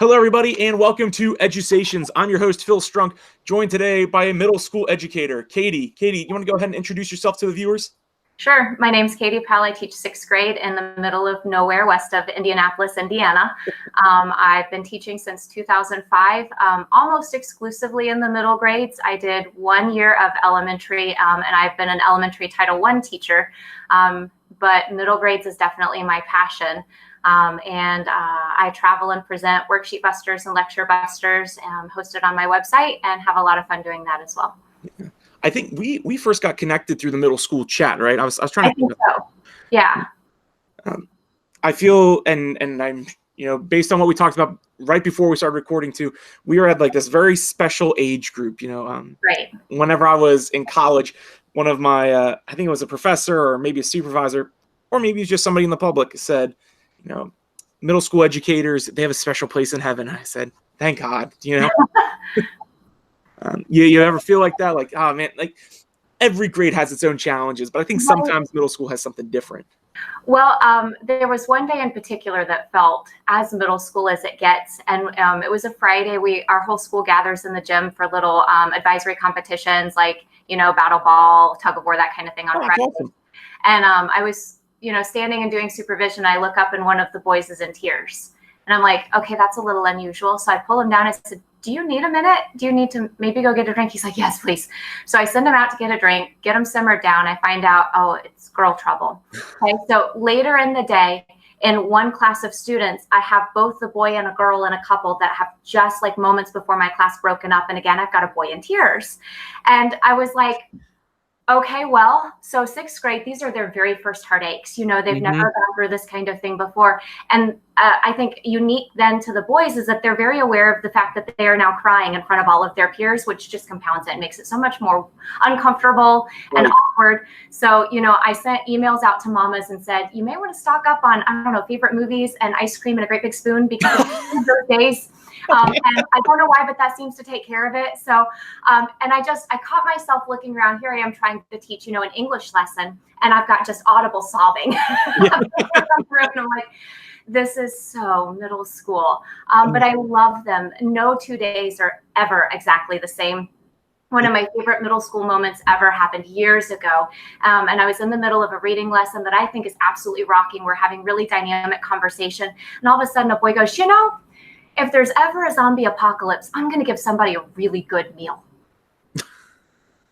Hello, everybody, and welcome to Edusations. I'm your host, Phil Strunk, joined today by a middle school educator, Katie. Katie, you want to go ahead and introduce yourself to the viewers? Sure. My name's Katie Powell. I teach sixth grade in the middle of nowhere west of Indianapolis, Indiana. I've been teaching since 2005, almost exclusively in the middle grades. I did 1 year of elementary, and I've been an elementary Title I teacher, but middle grades is definitely my passion. I travel and present worksheet busters and lecture busters, hosted on my website, and have a lot of fun doing that as well. Yeah. I think we first got connected through the middle school chat, right? I was trying to think so. Yeah. I feel, and I'm, based on what we talked about right before we started recording too, we were at like this very special age group, Right. Whenever I was in college, one of my, I think it was a professor or maybe a supervisor, or maybe it's just somebody in the public said, middle school educators, they have a special place in heaven. I said, thank God, you ever feel like that? Like, oh man, like every grade has its own challenges, but I think sometimes middle school has something different. Well, there was one day in particular that felt as middle school as it gets. And it was a Friday. Our whole school gathers in the gym for little advisory competitions like, battle ball, tug of war, that kind of thing on Friday. Awesome. And I was, standing and doing supervision. I look up and one of the boys is in tears. And I'm like, okay, that's a little unusual. So I pull him down. I said, do you need a minute? Do you need to maybe go get a drink? He's like, yes, please. So I send him out to get a drink, get him simmered down. I find out, oh, it's girl trouble. Okay. So later in the day, in one class of students, I have both the boy and a girl and a couple that have just like moments before my class broken up. And again, I've got a boy in tears. And I was like, okay, well, so sixth grade, these are their very first heartaches. They've never gone through this kind of thing before. And I think unique then to the boys is that they're very aware of the fact that they are now crying in front of all of their peers, which just compounds it and makes it so much more uncomfortable and awkward. So, I sent emails out to mamas and said, you may want to stock up on, I don't know, favorite movies and ice cream in a great big spoon because those days. And I don't know why, but that seems to take care of it. So, and I caught myself looking around. Here I am trying to teach, an English lesson, and I've got just audible sobbing. Yeah. And I'm like, this is so middle school. But I love them. No 2 days are ever exactly the same. One of my favorite middle school moments ever happened years ago. And I was in the middle of a reading lesson that I think is absolutely rocking. We're having really dynamic conversation. And all of a sudden a boy goes, if there's ever a zombie apocalypse, I'm going to give somebody a really good meal.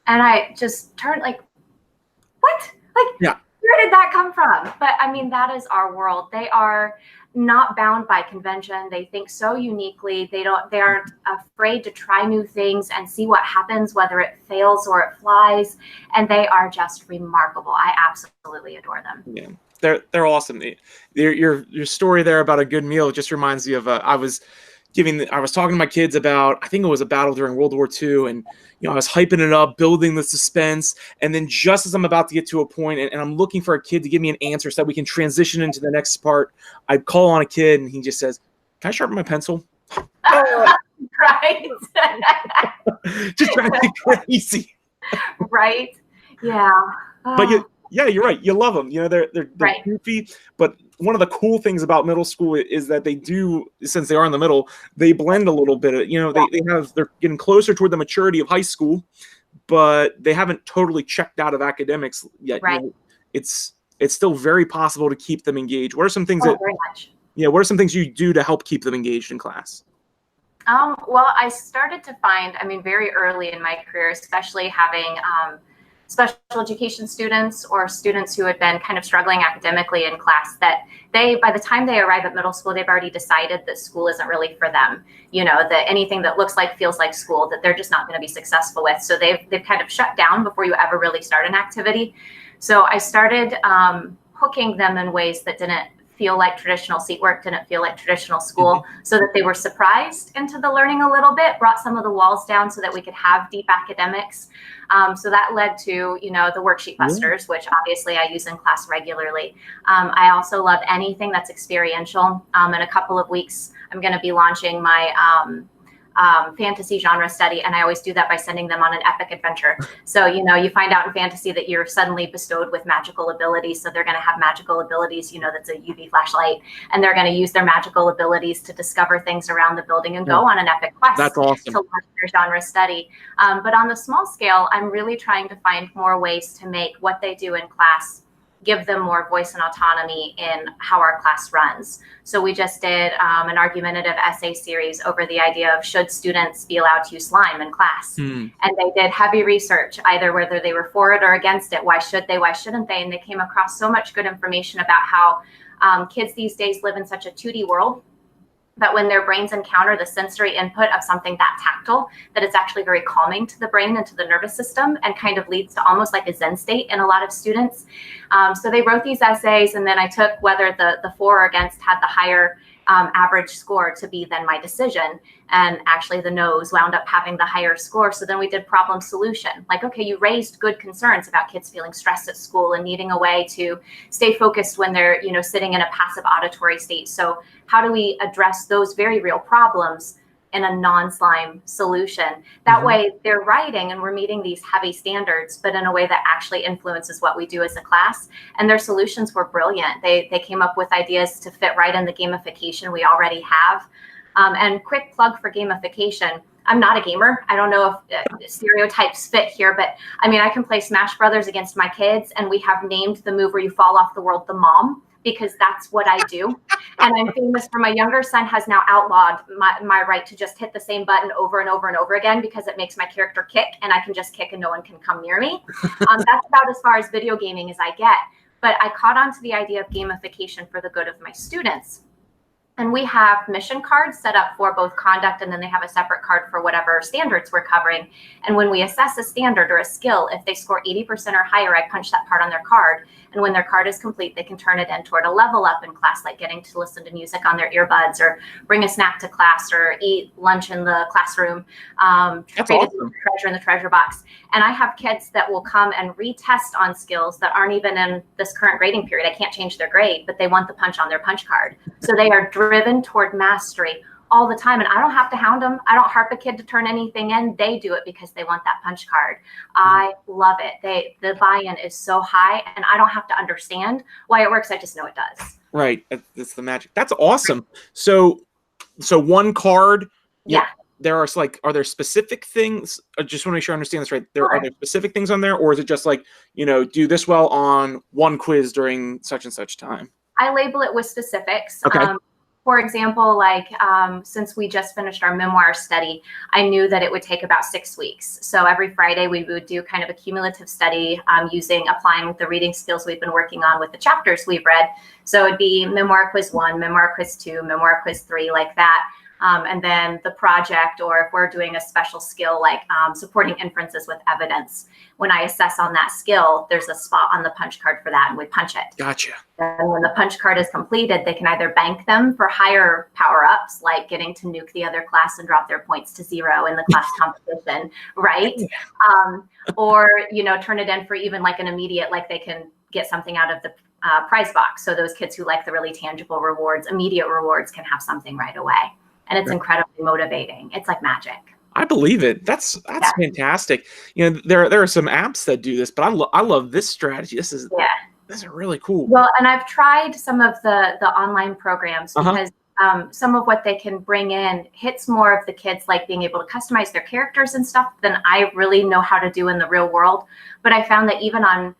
And I just turned like, what? Where did that come from? But I mean, that is our world. They are not bound by convention. They think so uniquely. They aren't afraid to try new things and see what happens, whether it fails or it flies. And they are just remarkable. I absolutely adore them. Yeah. They're awesome. Your story there about a good meal just reminds me of I was talking to my kids about, I think it was a battle during World War II, and I was hyping it up, building the suspense, and then just as I'm about to get to a point and I'm looking for a kid to give me an answer so that we can transition into the next part, I call on a kid and he just says, "Can I sharpen my pencil?" Right. Just drives me crazy. Right. Yeah. But you're right. You love them. They're right. Goofy. But one of the cool things about middle school is that they do, since they are in the middle, they blend a little bit. They're getting closer toward the maturity of high school, but they haven't totally checked out of academics yet. Right. It's still very possible to keep them engaged. What are some things very much. What are some things you do to help keep them engaged in class? Well, I started to find, very early in my career, especially having special education students or students who had been kind of struggling academically in class, that by the time they arrive at middle school, they've already decided that school isn't really for them. That anything that looks like, feels like school, that they're just not going to be successful with. So they've kind of shut down before you ever really start an activity. So I started hooking them in ways that didn't feel like traditional seat work, didn't feel like traditional school, so that they were surprised into the learning a little bit, brought some of the walls down so that we could have deep academics. So that led to, the worksheet busters, which obviously I use in class regularly. I also love anything that's experiential. In a couple of weeks, I'm going to be launching my fantasy genre study, and I always do that by sending them on an epic adventure. So, you find out in fantasy that you're suddenly bestowed with magical abilities. So they're going to have magical abilities, that's a UV flashlight, and they're going to use their magical abilities to discover things around the building and go on an epic quest. That's awesome. To launch their genre study. But on the small scale, I'm really trying to find more ways to make what they do in class give them more voice and autonomy in how our class runs. So we just did an argumentative essay series over the idea of should students be allowed to use slime in class? And they did heavy research, either whether they were for it or against it. Why should they? Why shouldn't they? And they came across so much good information about how kids these days live in such a 2D world that when their brains encounter the sensory input of something that tactile, that it's actually very calming to the brain and to the nervous system, and kind of leads to almost like a Zen state in a lot of students. So they wrote these essays, and then I took whether the for or against had the higher average score to be then my decision. And actually the no's wound up having the higher score. So then we did problem solution. Like, okay, you raised good concerns about kids feeling stressed at school and needing a way to stay focused when they're, sitting in a passive auditory state. So how do we address those very real problems in a non-slime solution? That way they're writing and we're meeting these heavy standards, but in a way that actually influences what we do as a class. And their solutions were brilliant. They came up with ideas to fit right in the gamification we already have. And quick plug for gamification. I'm not a gamer. I don't know if stereotypes fit here, but I mean, I can play Smash Brothers against my kids, and we have named the move where you fall off the world the mom, because that's what I do. And I'm famous for my younger son has now outlawed my right to just hit the same button over and over and over again, because it makes my character kick, and I can just kick and no one can come near me. That's about as far as video gaming as I get. But I caught on to the idea of gamification for the good of my students. And we have mission cards set up for both conduct, and then they have a separate card for whatever standards we're covering. And when we assess a standard or a skill, if they score 80% or higher, I punch that part on their card. And when their card is complete, they can turn it in toward a level up in class, like getting to listen to music on their earbuds, or bring a snack to class, or eat lunch in the classroom. That's awesome. Treasure in the treasure box. And I have kids that will come and retest on skills that aren't even in this current grading period. I can't change their grade, but they want the punch on their punch card. So they are driven toward mastery all the time. And I don't have to hound them. I don't harp a kid to turn anything in. They do it because they want that punch card. I love it. The buy-in is so high, and I don't have to understand why it works. I just know it does. Right. That's the magic. That's awesome. So one card. Yeah. Are there specific things? I just want to make sure I understand this right. Are there specific things on there, or is it just like, do this well on one quiz during such and such time? I label it with specifics. Okay. For example, since we just finished our memoir study, I knew that it would take about 6 weeks. So every Friday we would do kind of a cumulative study applying the reading skills we've been working on with the chapters we've read. So it'd be memoir quiz 1, memoir quiz 2, memoir quiz 3, like that. And then the project, or if we're doing a special skill like supporting inferences with evidence, when I assess on that skill, there's a spot on the punch card for that, and we punch it. Gotcha. And when the punch card is completed, they can either bank them for higher power-ups, like getting to nuke the other class and drop their points to 0 in the class competition, right? Or, turn it in for even like an immediate, like they can get something out of the prize box. So those kids who like the really tangible rewards, immediate rewards, can have something right away. And it's incredibly motivating. It's like magic. I believe it. That's fantastic. There are some apps that do this, but I love this strategy. This is really cool. Well, and I've tried some of the online programs, because some of what they can bring in hits more of the kids, like being able to customize their characters and stuff, than I really know how to do in the real world. But I found that even on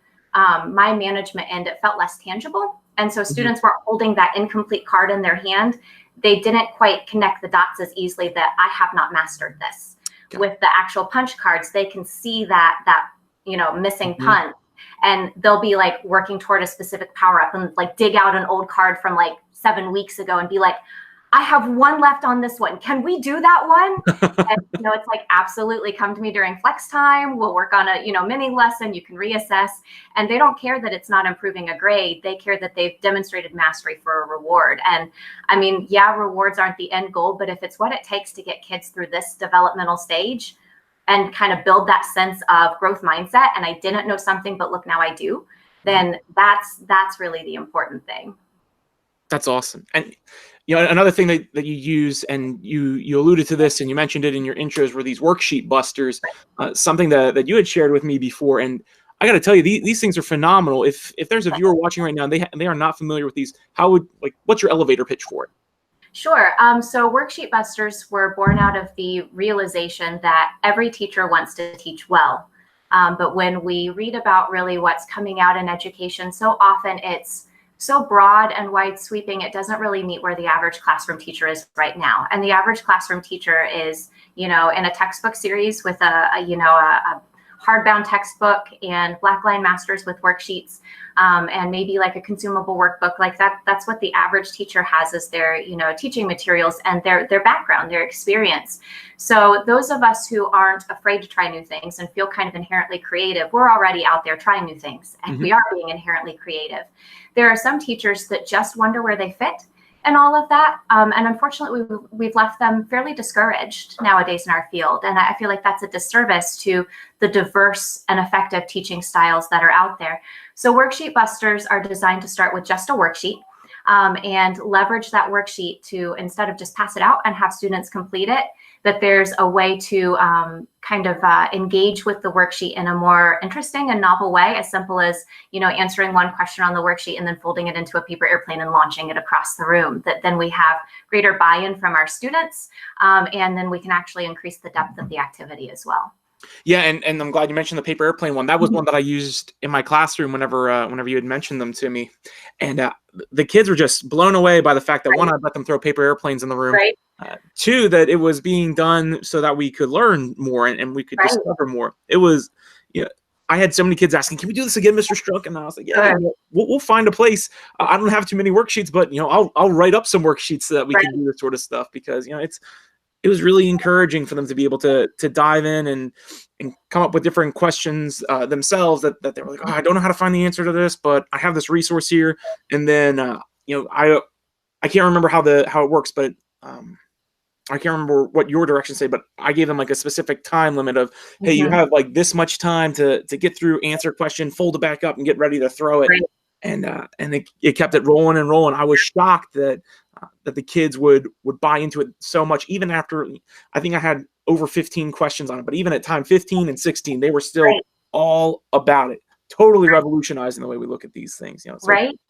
my management end, it felt less tangible. And so students weren't holding that incomplete card in their hand. They didn't quite connect the dots as easily that I have not mastered this. With the actual punch cards, they can see that missing punch, and they'll be like working toward a specific power up and like dig out an old card from like 7 weeks ago and be like, I have one left on this one. Can we do that one? And, it's like, absolutely, come to me during flex time. We'll work on a, mini lesson. You can reassess. And they don't care that it's not improving a grade. They care that they've demonstrated mastery for a reward. And I mean, rewards aren't the end goal, but if it's what it takes to get kids through this developmental stage and kind of build that sense of growth mindset, and I didn't know something, but look, now I do, then that's really the important thing. That's awesome. And another thing that you use, and you alluded to this and you mentioned it in your intros, were these worksheet busters, something that you had shared with me before. And I got to tell you, these things are phenomenal. If there's a viewer watching right now and they are not familiar with these, what's your elevator pitch for it? Sure. So worksheet busters were born out of the realization that every teacher wants to teach well. But when we read about really what's coming out in education, so often it's so broad and wide sweeping, it doesn't really meet where the average classroom teacher is right now. And the average classroom teacher is, in a textbook series with a hardbound textbook and blackline masters with worksheets, and maybe like a consumable workbook like that. That's what the average teacher has as their, teaching materials and their background, their experience. So those of us who aren't afraid to try new things and feel kind of inherently creative, we're already out there trying new things, and we are being inherently creative. There are some teachers that just wonder where they fit and all of that. And unfortunately, we've left them fairly discouraged nowadays in our field. And I feel like that's a disservice to the diverse and effective teaching styles that are out there. So worksheet busters are designed to start with just a worksheet, and leverage that worksheet to, instead of just pass it out and have students complete it, that there's a way to engage with the worksheet in a more interesting and novel way, as simple as, answering one question on the worksheet and then folding it into a paper airplane and launching it across the room. That then we have greater buy-in from our students, and then we can actually increase the depth of the activity as well. Yeah, and I'm glad you mentioned the paper airplane one. That was one that I used in my classroom whenever you had mentioned them to me, and the kids were just blown away by the fact that, one, I let them throw paper airplanes in the room. Right. Two, that it was being done so that we could learn more and we could discover more. It was, I had so many kids asking, "Can we do this again, Mr. Strunk?" And I was like, "Yeah, we'll find a place. I don't have too many worksheets, but I'll write up some worksheets so that we can do this sort of stuff, because it was really encouraging for them to be able to dive in and come up with different questions themselves, that they were like, "Oh, I don't know how to find the answer to this, but I have this resource here." And then I can't remember how it works, but I can't remember what your directions say, but I gave them like a specific time limit of, hey, you have like this much time to get through, answer question, fold it back up, and get ready to throw it. And it kept it rolling and rolling. I was shocked that the kids would buy into it so much, even after, I think I had over 15 questions on it, but even at time 15 and 16, they were still all about it. Totally revolutionizing the way we look at these things,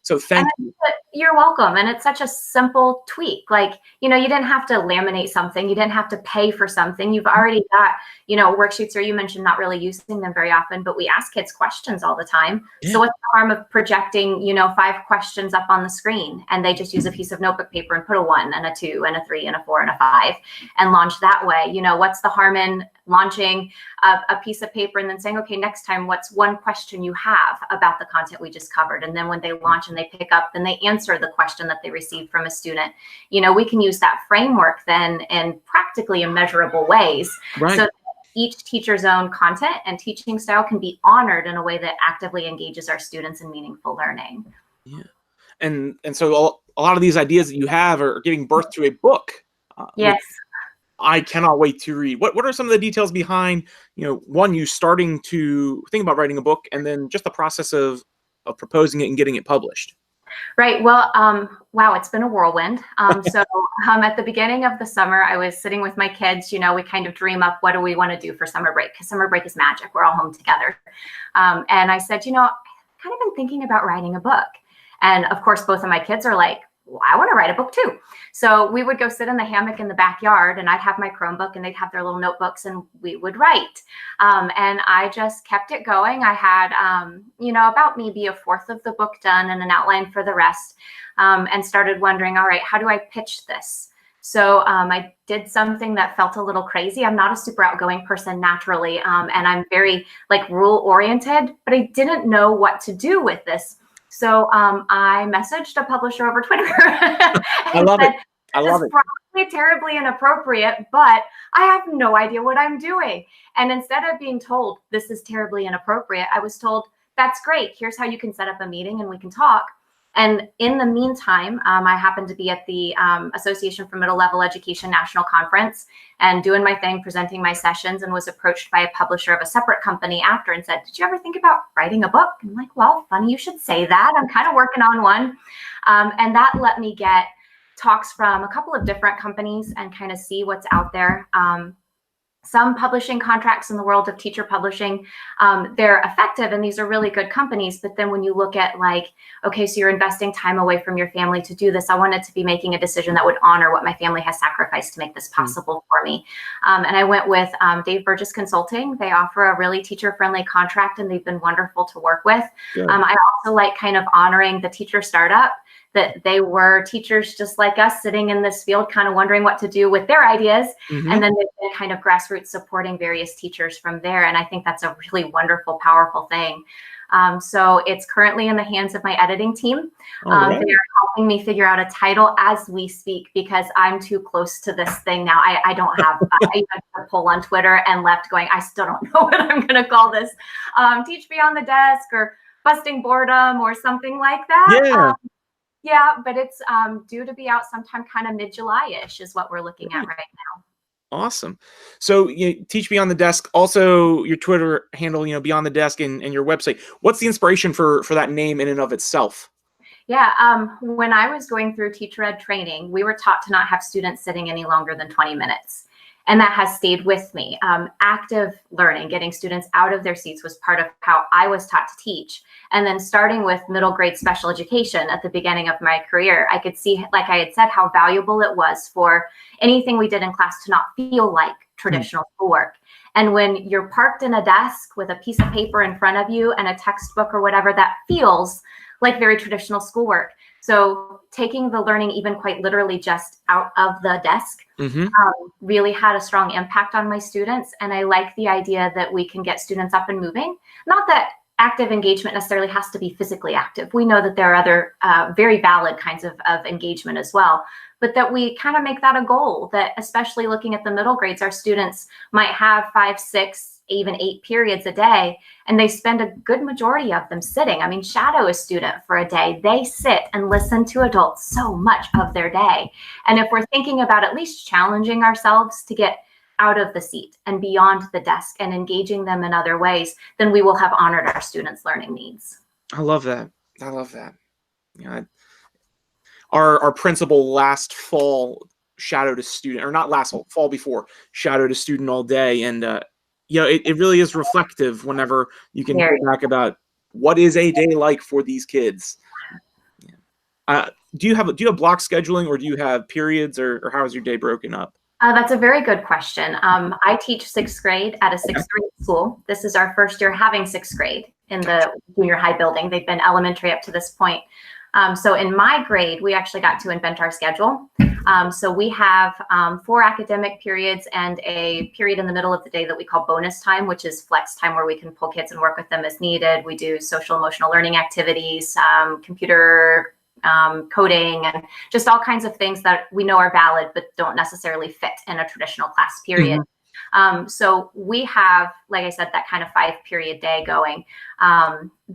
So thank you. You're welcome. And it's such a simple tweak. Like, you didn't have to laminate something. You didn't have to pay for something. You've already got, worksheets, or you mentioned not really using them very often, but we ask kids questions all the time. Yeah. So what's the harm of projecting, 5 questions up on the screen, and they just use a piece of notebook paper and put a 1 and a 2 and a 3 and a 4 and a 5 and launch that way? What's the harm in launching a piece of paper and then saying, okay, next time, what's one question you have about the content we just covered? And then when they launch and they pick up, then they answer the question that they received from a student. We can use that framework then in practically immeasurable ways. Right. So each teacher's own content and teaching style can be honored in a way that actively engages our students in meaningful learning. Yeah. And so a lot of these ideas that you have are giving birth to a book. Yes. I cannot wait to read. What are some of the details behind, one, you starting to think about writing a book, and then just the process of proposing it and getting it published? Right. Well, wow, it's been a whirlwind. So at the beginning of the summer, I was sitting with my kids. We kind of dream up, what do we want to do for summer break? Because summer break is magic. We're all home together. And I said, I've kind of been thinking about writing a book. And of course, both of my kids are like, well, I want to write a book too. So we would go sit in the hammock in the backyard, and I'd have my Chromebook and they'd have their little notebooks, and we would write. And I just kept it going. I had, about maybe a fourth of the book done and an outline for the rest, and started wondering, all right, how do I pitch this? So I did something that felt a little crazy. I'm not a super outgoing person naturally, and I'm very rule oriented, but I didn't know what to do with this. So I messaged a publisher over Twitter. I love it. I love it. Probably terribly inappropriate, but I have no idea what I'm doing. And instead of being told this is terribly inappropriate, I was told, that's great. Here's how you can set up a meeting and we can talk. And in the meantime, I happened to be at the Association for Middle Level Education National Conference and doing my thing, presenting my sessions, and was approached by a publisher of a separate company after and said, "Did you ever think about writing a book?" I'm like, "Well, funny you should say that. I'm kind of working on one." And that let me get talks from a couple of different companies and kind of see what's out there. Some publishing contracts in the world of teacher publishing, they're effective and these are really good companies. But then when you look at like, okay, so you're investing time away from your family to do this, I wanted to be making a decision that would honor what my family has sacrificed to make this possible for me. And I went with Dave Burgess Consulting. They offer a really teacher-friendly contract and they've been wonderful to work with. I also like kind of honoring the teacher startup, that they were teachers just like us sitting in this field, kind of wondering what to do with their ideas. And then they've been kind of grassroots supporting various teachers from there. And I think that's a really wonderful, powerful thing. So it's currently in the hands of my editing team. They are helping me figure out a title as we speak, because I'm too close to this thing now. I don't have, I even had a poll on Twitter and left going, I still don't know what I'm going to call this. Teach Beyond the Desk or Busting Boredom or something like that. Yeah, but it's due to be out sometime kind of mid-July-ish is what we're looking at right now. Awesome. So Teach Beyond the Desk, also your Twitter handle, Beyond the Desk and your website. What's the inspiration for that name in and of itself? Yeah, when I was going through teacher ed training, we were taught to not have students sitting any longer than 20 minutes. And that has stayed with me. Active learning, getting students out of their seats was part of how I was taught to teach. And then starting with middle grade special education at the beginning of my career, I could see, like I had said, how valuable it was for anything we did in class to not feel like traditional schoolwork. And when you're parked in a desk with a piece of paper in front of you and a textbook or whatever, that feels like very traditional schoolwork. So taking the learning even quite literally just out of the desk really had a strong impact on my students. And I like the idea that we can get students up and moving. Not that active engagement necessarily has to be physically active. We know that there are other very valid kinds of engagement as well, but that we kind of make that a goal, that especially looking at the middle grades, our students might have 5, 6, even 8 periods a day, and they spend a good majority of them sitting. I mean, shadow a student for a day. They sit and listen to adults so much of their day. And if we're thinking about at least challenging ourselves to get out of the seat and beyond the desk and engaging them in other ways, then we will have honored our students' learning needs. I love that. Our principal last fall shadowed a student, or not last fall before, shadowed a student all day. And it really is reflective whenever you can go back about what is a day like for these kids. Do you have block scheduling, or do you have periods, or how is your day broken up? That's a very good question. I teach 6th grade at a 6th grade school. This is our first year having 6th grade in the junior high building. They've been elementary up to this point. So in my grade, we actually got to invent our schedule. So we have 4 academic periods and a period in the middle of the day that we call bonus time, which is flex time, where we can pull kids and work with them as needed. We do social emotional learning activities, computer coding, and just all kinds of things that we know are valid but don't necessarily fit in a traditional class period. So we have, like I said, that kind of 5-period day going.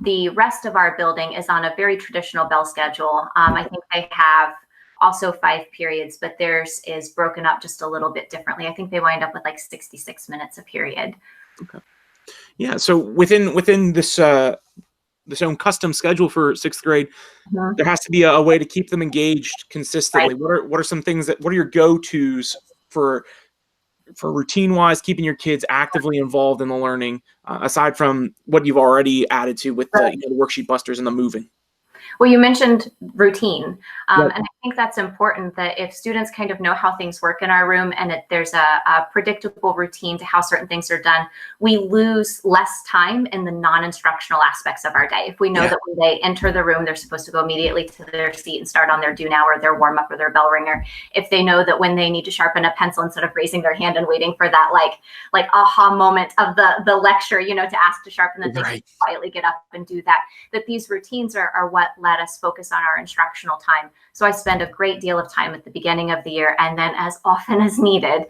The rest of our building is on a very traditional bell schedule. I think they have also 5 periods, but theirs is broken up just a little bit differently. I think they wind up with like 66 minutes a period. Okay. Yeah. So within this own custom schedule for 6th grade, there has to be a way to keep them engaged consistently. Right. What are some things what are your go-tos for routine-wise keeping your kids actively involved in the learning, aside from what you've already added to with the worksheet busters and the moving? Well, you mentioned routine. And I think that's important, that if students kind of know how things work in our room and there's a predictable routine to how certain things are done, we lose less time in the non-instructional aspects of our day. If we know that when they enter the room, they're supposed to go immediately to their seat and start on their do now or their warm up or their bell ringer. If they know that when they need to sharpen a pencil, instead of raising their hand and waiting for that like aha moment of the lecture, to ask to sharpen, that they can quietly get up and do that, that these routines are what let us focus on our instructional time. So I spend a great deal of time at the beginning of the year, and then as often as needed,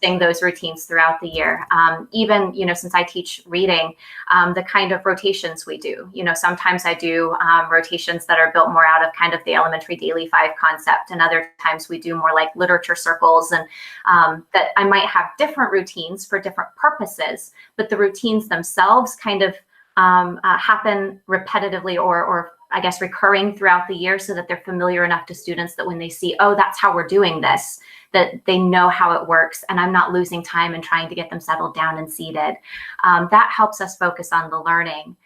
those routines throughout the year. Even, since I teach reading, the kind of rotations we do, sometimes I do rotations that are built more out of kind of the elementary daily 5 concept. And other times we do more like literature circles, and that I might have different routines for different purposes, but the routines themselves kind of happen repetitively or I guess recurring throughout the year, so that they're familiar enough to students that when they see, oh, that's how we're doing this, that they know how it works, and I'm not losing time in trying to get them settled down and seated. That helps us focus on the learning.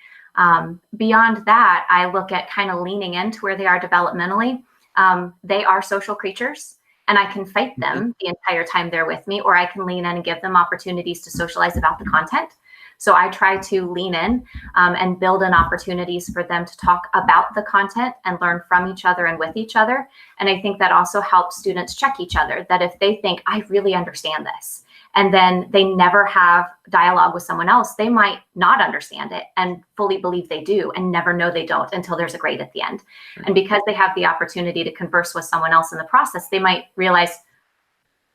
Beyond that, I look at kind of leaning into where they are developmentally. They are social creatures, and I can fight them the entire time they're with me, or I can lean in and give them opportunities to socialize about the content. So I try to lean in and build in opportunities for them to talk about the content and learn from each other and with each other. And I think that also helps students check each other, that if they think, I really understand this, and then they never have dialogue with someone else, they might not understand it and fully believe they do and never know they don't until there's a grade at the end. And because they have the opportunity to converse with someone else in the process, they might realize,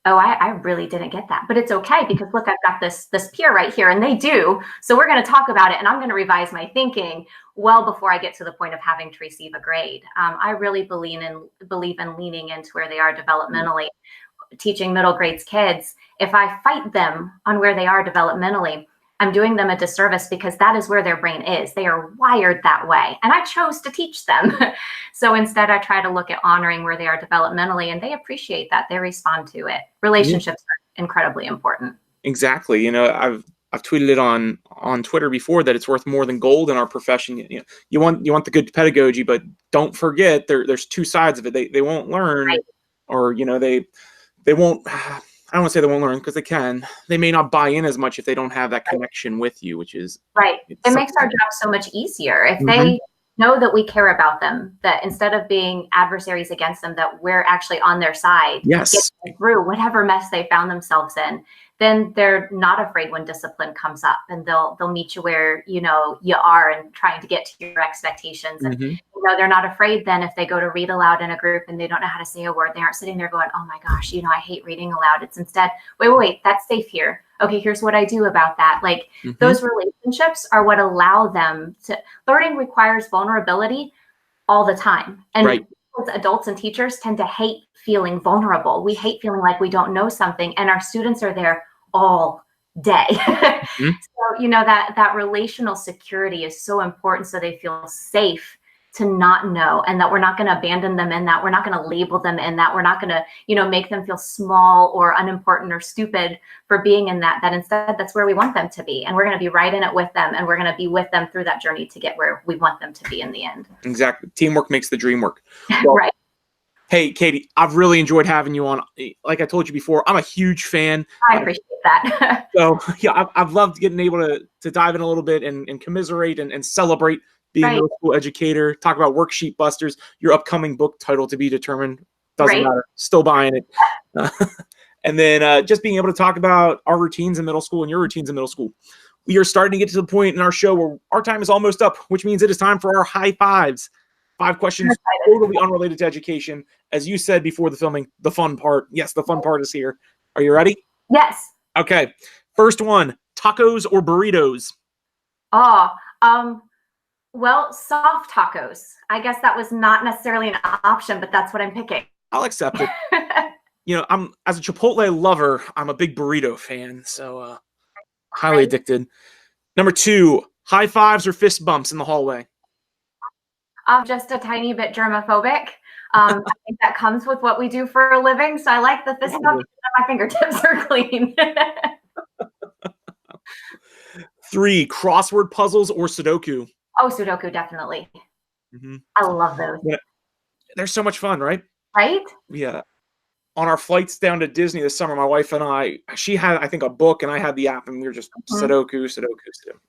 oh, I really didn't get that, but it's okay, because look, I've got this peer right here and they do. So we're going to talk about it, and I'm going to revise my thinking well before I get to the point of having to receive a grade. I really believe in leaning into where they are developmentally. Teaching middle grades kids, if I fight them on where they are developmentally, I'm doing them a disservice, because that is where their brain is. They are wired that way, and I chose to teach them. So instead, I try to look at honoring where they are developmentally, and they appreciate that. They respond to it. Relationships are incredibly important. Exactly. I've tweeted it on Twitter before that it's worth more than gold in our profession. You want the good pedagogy, but don't forget there's 2 sides of it. They won't learn, Right. or they won't. I don't want to say they won't learn, because they can. They may not buy in as much if they don't have that connection with you, which is right. It makes our job so much easier if they know that we care about them, that instead of being adversaries against them, that we're actually on their side, yes, getting through whatever mess they found themselves in. Then they're not afraid when discipline comes up, and they'll meet you where you are and trying to get to your expectations. And they're not afraid then if they go to read aloud in a group and they don't know how to say a word. They aren't sitting there going, oh my gosh, I hate reading aloud. It's instead, wait, that's safe here. Okay, here's what I do about that. Like those relationships are what allow them to. Learning requires vulnerability all the time. And adults and teachers tend to hate feeling vulnerable. We hate feeling like we don't know something, and our students are there all day. So, that relational security is so important, so they feel safe to not know, and that we're not going to abandon them in that. We're not going to label them in that. We're not going to, make them feel small or unimportant or stupid for being in that instead, that's where we want them to be. And we're going to be right in it with them, and we're going to be with them through that journey to get where we want them to be in the end. Exactly. Teamwork makes the dream work. Well, right. Hey, Katie, I've really enjoyed having you on. Like I told you before, I'm a huge fan. I appreciate that. So yeah, I've loved getting able to dive in a little bit and commiserate and celebrate being a middle school educator, talk about worksheet busters, your upcoming book title to be determined. Doesn't matter. Still buying it. And then just being able to talk about our routines in middle school and your routines in middle school. We are starting to get to the point in our show where our time is almost up, which means it is time for our high fives. 5 questions totally unrelated to education. As you said before the filming, the fun part. Yes, the fun part is here. Are you ready? Yes. Okay. First one, tacos or burritos? Well, soft tacos. I guess that was not necessarily an option, but that's what I'm picking. I'll accept it. I'm as a Chipotle lover, I'm a big burrito fan, so highly addicted. Number 2, high fives or fist bumps in the hallway? I'm just a tiny bit germophobic. I think that comes with what we do for a living. So I like the fist bump. My fingertips are clean. 3, crossword puzzles or Sudoku? Oh, Sudoku, definitely. I love those. Yeah. They're so much fun, right? Right? Yeah. On our flights down to Disney this summer, my wife and she had, I think, a book, and I had the app, and we were just Sudoku.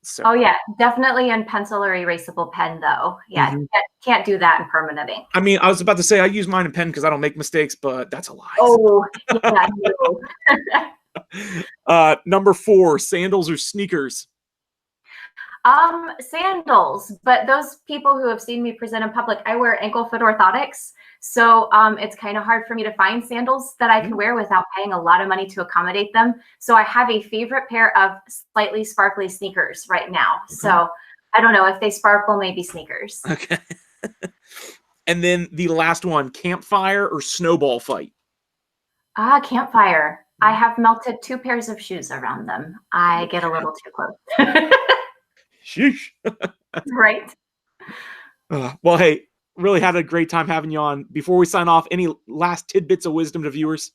So. Oh, yeah. Definitely in pencil or erasable pen, though. Yeah. Can't do that in permanent ink. I mean, I was about to say I use mine in pen because I don't make mistakes, but that's a lie. Oh, yeah, I do. Number 4, sandals or sneakers? Sandals, but those people who have seen me present in public, I wear ankle foot orthotics. So it's kind of hard for me to find sandals that I can wear without paying a lot of money to accommodate them. So I have a favorite pair of slightly sparkly sneakers right now. Okay. So I don't know if they sparkle, maybe sneakers. Okay. And then the last one, campfire or snowball fight? Campfire. I have melted 2 pairs of shoes around them. I get a little too close. Sheesh. Right? Well, hey, really had a great time having you on. Before we sign off, any last tidbits of wisdom to viewers?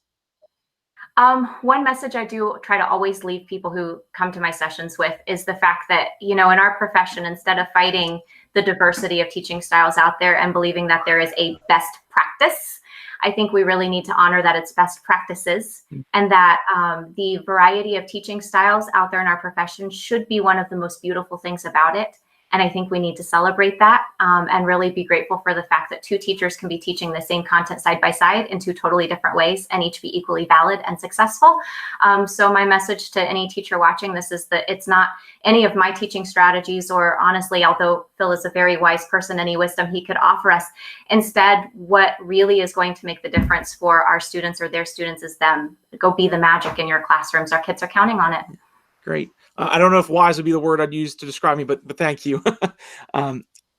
One message I do try to always leave people who come to my sessions with is the fact that, in our profession, instead of fighting the diversity of teaching styles out there and believing that there is a best practice, I think we really need to honor that it's best practices, and that the variety of teaching styles out there in our profession should be one of the most beautiful things about it. And I think we need to celebrate that and really be grateful for the fact that two teachers can be teaching the same content side by side in two totally different ways and each be equally valid and successful. So my message to any teacher watching this is that it's not any of my teaching strategies, or honestly, although Phil is a very wise person, any wisdom he could offer us. Instead, what really is going to make the difference for our students or their students is them. Go be the magic in your classrooms. Our kids are counting on it. Great. I don't know if wise would be the word I'd use to describe me, but thank you.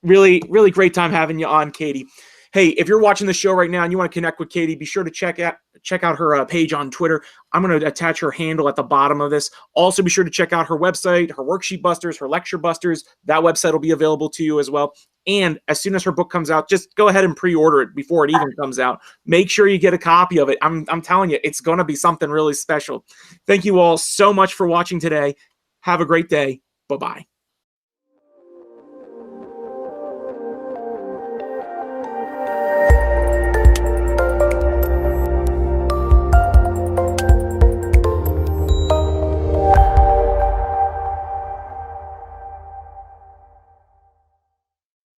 Really, really great time having you on, Katie. Hey, if you're watching the show right now and you want to connect with Katie, be sure to check out her page on Twitter. I'm going to attach her handle at the bottom of this. Also, be sure to check out her website, her worksheet busters, her lecture busters. That website will be available to you as well. And as soon as her book comes out, just go ahead and pre-order it before it even comes out. Make sure you get a copy of it. I'm telling you, it's going to be something really special. Thank you all so much for watching today. Have a great day. Bye-bye.